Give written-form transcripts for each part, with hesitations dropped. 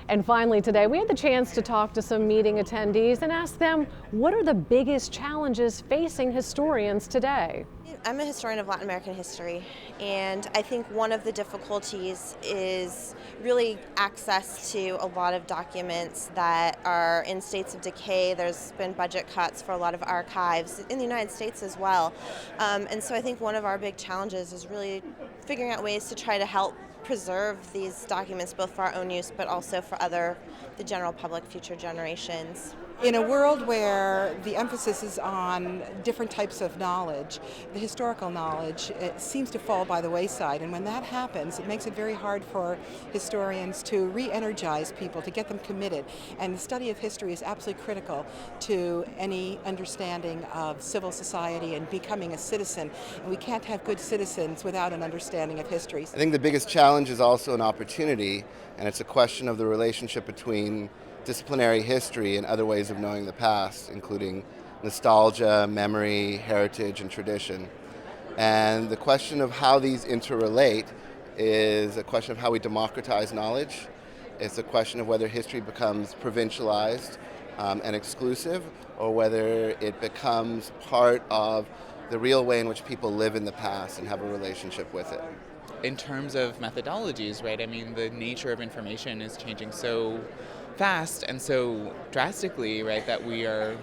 And finally today, we had the chance to talk to some meeting attendees and ask them what are the biggest challenges facing historians today. I'm a historian of Latin American history, and I think one of the difficulties is really access to a lot of documents that are in states of decay. There's been budget cuts for a lot of archives in the United States as well. And so I think one of our big challenges is really figuring out ways to try to help preserve these documents both for our own use but also for the general public, future generations. In a world where the emphasis is on different types of knowledge, the historical knowledge, it seems to fall by the wayside. And when that happens, it makes it very hard for historians to re-energize people, to get them committed. And the study of history is absolutely critical to any understanding of civil society and becoming a citizen. And we can't have good citizens without an understanding of history. I think the biggest challenge is also an opportunity, and it's a question of the relationship between disciplinary history and other ways of knowing the past, including nostalgia, memory, heritage, and tradition. And the question of how these interrelate is a question of how we democratize knowledge. It's a question of whether history becomes provincialized and exclusive, or whether it becomes part of the real way in which people live in the past and have a relationship with it. In terms of methodologies, right, I mean, the nature of information is changing so fast and so drastically, right, that we are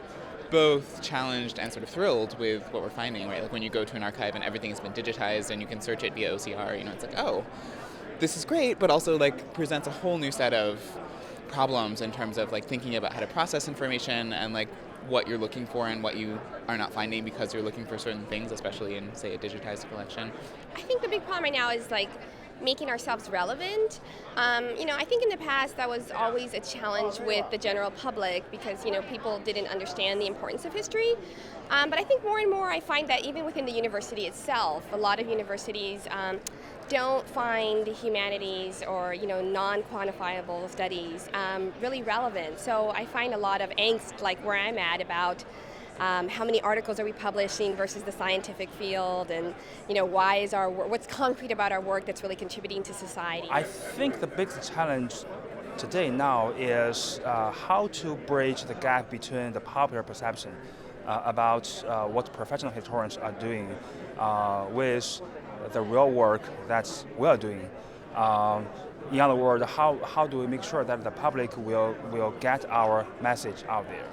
both challenged and sort of thrilled with what we're finding, right? Like when you go to an archive and everything has been digitized and you can search it via OCR, it's like, oh, this is great, but also like presents a whole new set of problems in terms of like thinking about how to process information and like what you're looking for and what you are not finding because you're looking for certain things, especially in, say, a digitized collection. I think the big problem right now is like making ourselves relevant. I think in the past that was always a challenge with the general public because, people didn't understand the importance of history. But I think more and more I find that even within the university itself, a lot of universities don't find the humanities or, non-quantifiable studies really relevant. So I find a lot of angst, like where I'm at, about how many articles are we publishing versus the scientific field, and why is what's concrete about our work that's really contributing to society? I think the biggest challenge today now is how to bridge the gap between the popular perception about what professional historians are doing with the real work that we are doing. In other words, how do we make sure that the public will get our message out there?